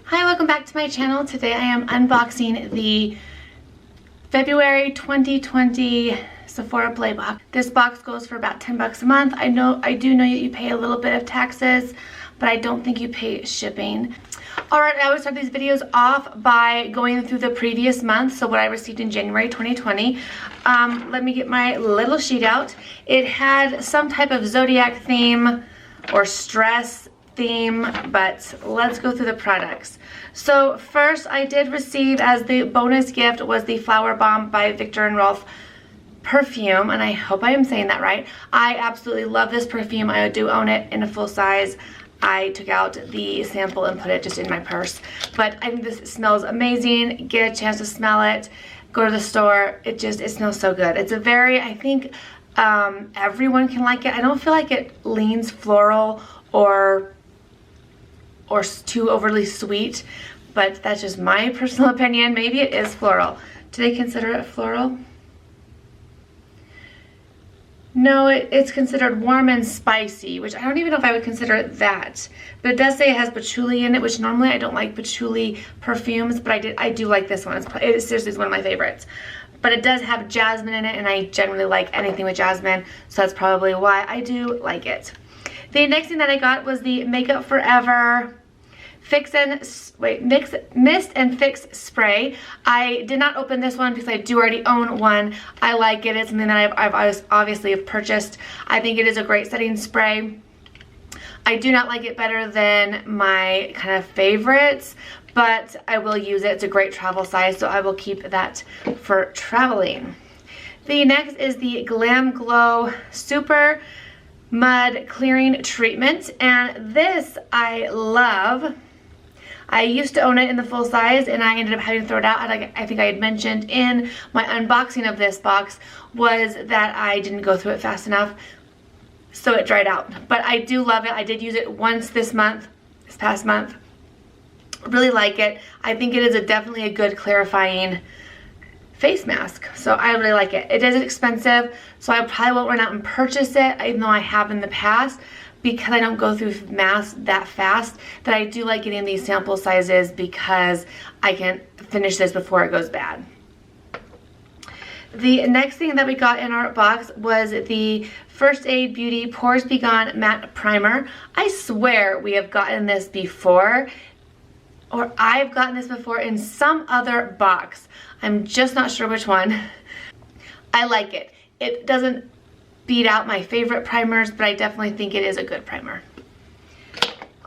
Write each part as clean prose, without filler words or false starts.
Hi, welcome back to my channel. Today I am unboxing the February 2020 Sephora Play Box. This box goes for about 10 bucks a month. I do know that you pay a little bit of taxes, but I don't think you pay shipping. Alright, I always start these videos off by going through the previous month, so what I received in January 2020. Let me get my little sheet out. It had some type of zodiac theme or stress theme, but let's go through the products. So first I did receive as the bonus gift was the Flower Bomb by Viktor and Rolf perfume, and I hope I am saying that right. I absolutely love this perfume. I do own it in a full size. I took out the sample and put it just in my purse, but I think this smells amazing. Get a chance to smell it, go to the store. It smells so good. It's a very, I think everyone can like it. I don't feel like it leans floral or too overly sweet, but that's just my personal opinion. Maybe it is floral. Do they consider it floral? No, it's considered warm and spicy, which I don't even know if I would consider it that. But it does say it has patchouli in it, which normally I don't like patchouli perfumes, but I do like this one. It seriously is one of my favorites. But it does have jasmine in it, and I generally like anything with jasmine, so that's probably why I do like it. The next thing that I got was the Makeup Forever Mist and Fix Spray. I did not open this one because I do already own one. I like it. It's something that I've obviously purchased. I think it is a great setting spray. I do not like it better than my kind of favorites, but I will use it. It's a great travel size, so I will keep that for traveling. The next is the Glam Glow Super Mud Clearing Treatment, and this I love. I used to own it in the full size, and I ended up having to throw it out. I think I had mentioned in my unboxing of this box was that I didn't go through it fast enough, so it dried out. But I do love it. I did use it once this past month. Really like it. I think it is definitely a good clarifying face mask, so I really like it. It is expensive, so I probably won't run out and purchase it, even though I have in the past, because I don't go through masks that fast. That I do like getting these sample sizes because I can finish this before it goes bad. The next thing that we got in our box was the First Aid Beauty Pores Be Gone Matte Primer. I swear we have gotten this before, or I've gotten this before in some other box. I'm just not sure which one. I like it. It doesn't beat out my favorite primers, but I definitely think it is a good primer.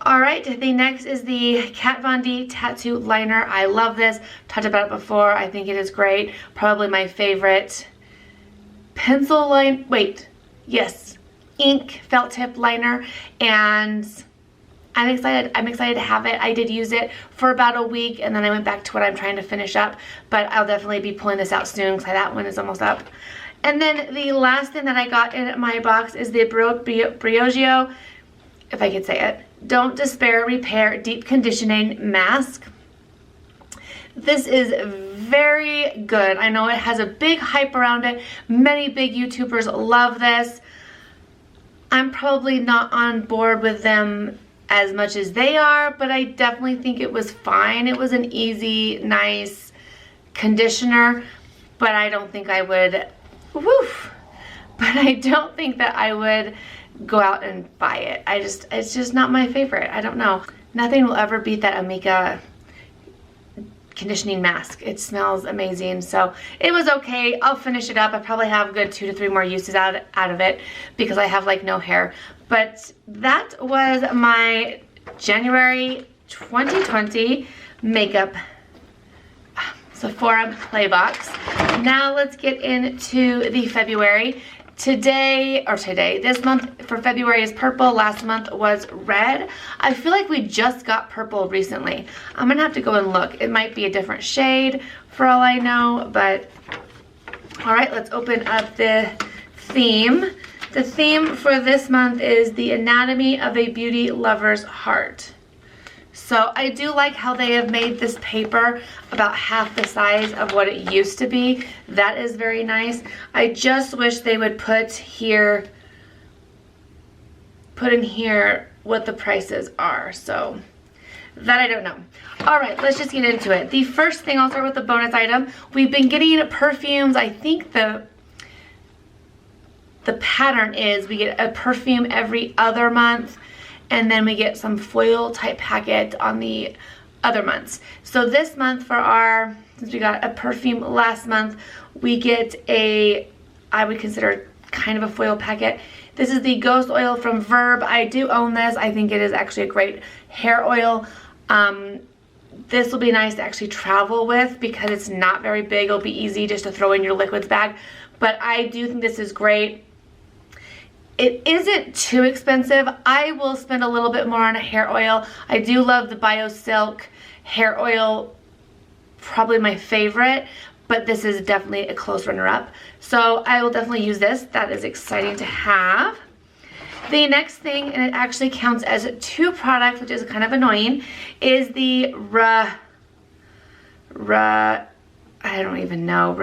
Alright, the next is the Kat Von D Tattoo Liner. I love this. Talked about it before. I think it is great. Probably my favorite pencil line. Ink felt tip liner, and I'm excited. I'm excited to have it. I did use it for about a week, and then I went back to what I'm trying to finish up, but I'll definitely be pulling this out soon because that one is almost up. And then the last thing that I got in my box is the Briogeo, if I could say it, Don't Despair Repair Deep Conditioning Mask. This is very good. I know it has a big hype around it. Many big YouTubers love this. I'm probably not on board with them as much as they are, but I definitely think it was fine. It was an easy, nice conditioner, but I don't think I would, but I don't think that I would go out and buy it. It's just not my favorite. I don't know. Nothing will ever beat that Amika conditioning mask. It smells amazing, so it was okay. I'll finish it up. I probably have a good 2 to 3 more uses out of it because I have like no hair. But that was my January 2020 makeup Sephora Play Box. Now let's get into the February. This month for February is purple. Last month was red. I feel like we just got purple recently. I'm gonna have to go and look. It might be a different shade for all I know, but all right, let's open up the theme. The theme for this month is the anatomy of a beauty lover's heart. So I do like how they have made this paper about half the size of what it used to be. That is very nice. I just wish they would put in here what the prices are. So That I don't know. All right, let's just get into it. The first thing, I'll start with the bonus item. We've been getting perfumes. I think the pattern is we get a perfume every other month, and then we get some foil type packet on the other months. So this month for our, since we got a perfume last month, we get a, I would consider kind of a foil packet. This is the Ghost Oil from Verb. I do own this. I think it is actually a great hair oil. This will be nice to actually travel with because it's not very big. It'll be easy just to throw in your liquids bag. But I do think this is great. It isn't too expensive. I will spend a little bit more on a hair oil. I do love the Bio Silk hair oil, probably my favorite, but this is definitely a close runner-up. So I will definitely use this. That is exciting to have. The next thing, and it actually counts as 2 products, which is kind of annoying, is the I don't even know,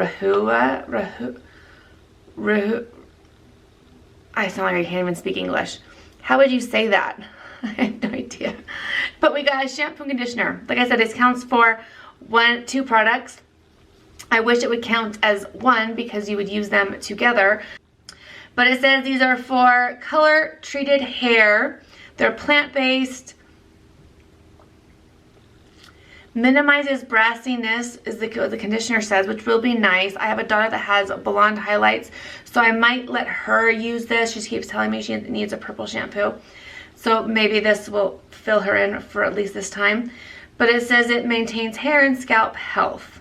I sound like I can't even speak English. How would you say that? I have no idea. But we got a shampoo and conditioner. Like I said, this counts for 2 products. I wish it would count as 1 because you would use them together. But it says these are for color treated hair. They're plant-based. Minimizes brassiness is the conditioner says, which will be nice. I have a daughter that has blonde highlights, so I might let her use this. She keeps telling me she needs a purple shampoo. So maybe this will fill her in for at least this time. But it says it maintains hair and scalp health.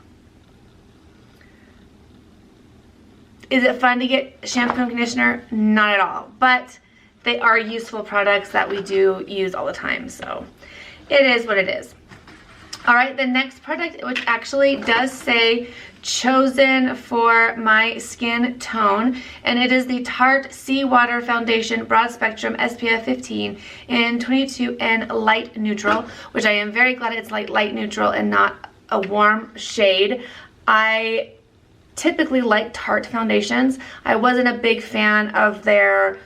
Is it fun to get shampoo and conditioner? Not at all. But they are useful products that we do use all the time. So it is what it is. All right, the next product, which actually does say chosen for my skin tone, and it is the Tarte Seawater Foundation Broad Spectrum SPF 15 in 22N Light Neutral, which I am very glad it's light neutral and not a warm shade. I typically like Tarte foundations. I wasn't a big fan of the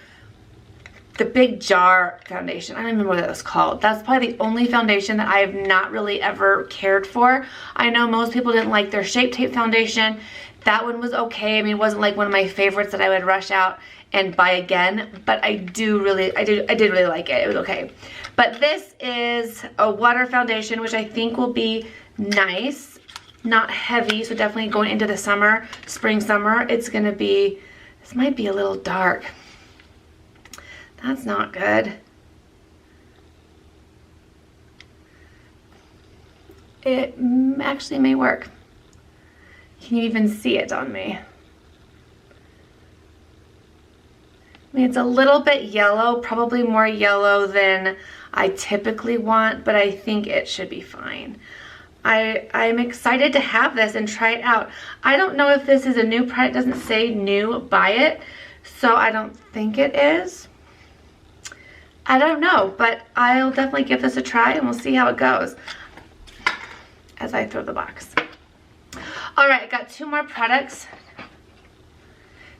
big jar foundation. I don't remember what that was called. That's probably the only foundation that I have not really ever cared for. I know most people didn't like their Shape Tape foundation. That one was okay. I mean, it wasn't like one of my favorites that I would rush out and buy again, but I did really like it. It was okay. But this is a water foundation, which I think will be nice. Not heavy, so definitely going into the summer, spring, summer, it's gonna be, this might be a little dark. That's not good. It actually may work. Can you even see it on me? I mean, it's a little bit yellow, probably more yellow than I typically want, but I think it should be fine. I'm excited to have this and try it out. I don't know if this is a new product. It doesn't say new, buy it, so I don't think it is. I don't know, but I'll definitely give this a try and we'll see how it goes as I throw the box. All right, I got 2 more products.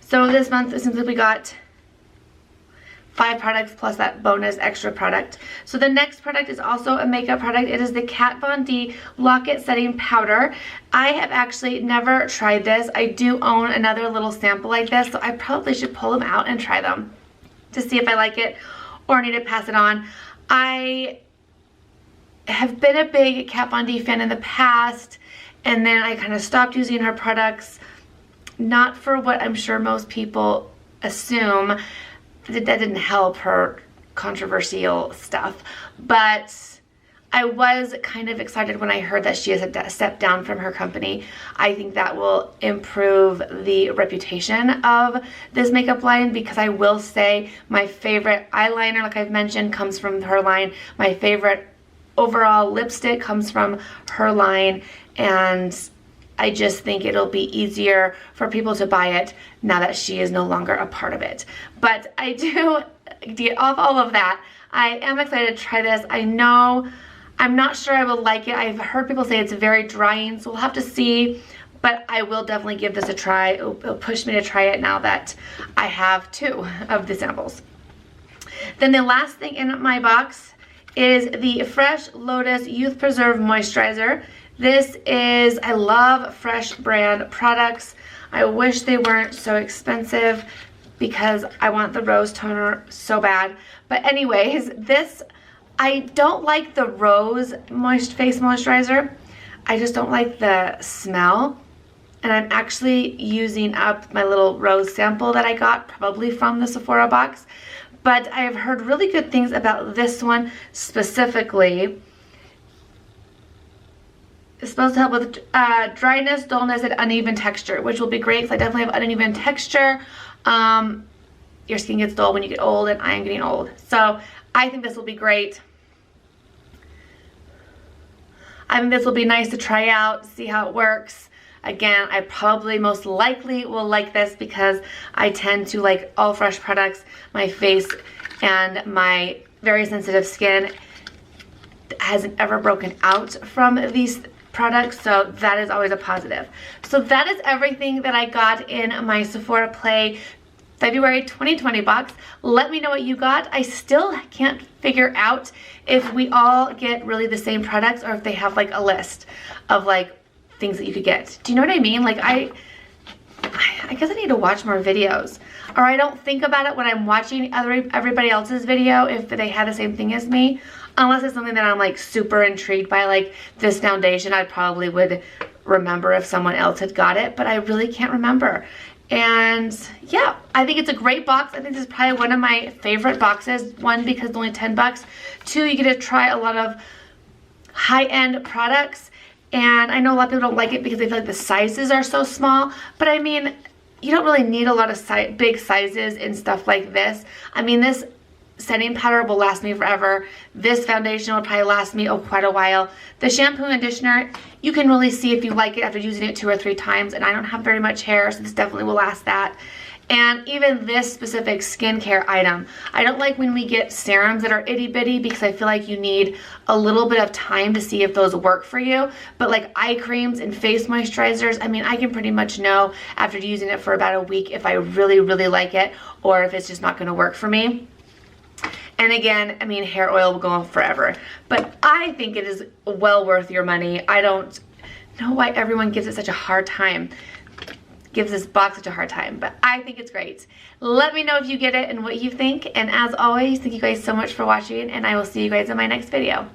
So this month, it seems like we got 5 products plus that bonus extra product. So the next product is also a makeup product. It is the Kat Von D Lock-It Setting Powder. I have actually never tried this. I do own another little sample like this, so I probably should pull them out and try them to see if I like it or need to pass it on. I have been a big Kat Von D fan in the past, and then I kind of stopped using her products, not for what I'm sure most people assume. That didn't help her controversial stuff, but I was kind of excited when I heard that she has stepped down from her company. I think that will improve the reputation of this makeup line, because I will say my favorite eyeliner, like I've mentioned, comes from her line. My favorite overall lipstick comes from her line, and I just think it'll be easier for people to buy it now that she is no longer a part of it. But I do get off all of that. I am excited to try this. I know, I'm not sure I will like it. I've heard people say it's very drying, so we'll have to see. But I will definitely give this a try. It'll push me to try it now that I have 2 of the samples. Then the last thing in my box is the Fresh Lotus Youth Preserve Moisturizer. This is, I love Fresh brand products. I wish they weren't so expensive because I want the rose toner so bad. But anyways, this, I don't like the rose face moisturizer. I just don't like the smell. And I'm actually using up my little rose sample that I got probably from the Sephora box. But I have heard really good things about this one specifically. It's supposed to help with dryness, dullness, and uneven texture, which will be great because I definitely have uneven texture. Your skin gets dull when you get old, and I am getting old. So I think this will be great. I think this will be nice to try out, see how it works. Again, I probably most likely will like this because I tend to like all fresh products. My face and my very sensitive skin hasn't ever broken out from these products, so that is always a positive. So that is everything that I got in my Sephora Play February 2020 box. Let me know what you got. I still can't figure out if we all get really the same products or if they have like a list of like things that you could get. Do you know what I mean? Like I guess I need to watch more videos, or I don't think about it when I'm watching everybody else's video if they have the same thing as me, unless it's something that I'm like super intrigued by, like this foundation. I probably would remember if someone else had got it, but I really can't remember. And yeah, I think it's a great box. I think this is probably one of my favorite boxes. One, because it's only 10 bucks. Two, you get to try a lot of high-end products. And I know a lot of people don't like it because they feel like the sizes are so small. But I mean, you don't really need a lot of big sizes in stuff like this. I mean, this setting powder will last me forever. This foundation will probably last me quite a while. The shampoo and conditioner, you can really see if you like it after using it 2 or 3 times, and I don't have very much hair, so this definitely will last that. And even this specific skincare item, I don't like when we get serums that are itty bitty because I feel like you need a little bit of time to see if those work for you. But like eye creams and face moisturizers, I mean, I can pretty much know after using it for about a week if I really, really like it or if it's just not going to work for me. And again, I mean, hair oil will go on forever. But I think it is well worth your money. I don't know why everyone gives it such a hard time. Gives this box such a hard time. But I think it's great. Let me know if you get it and what you think. And as always, thank you guys so much for watching. And I will see you guys in my next video.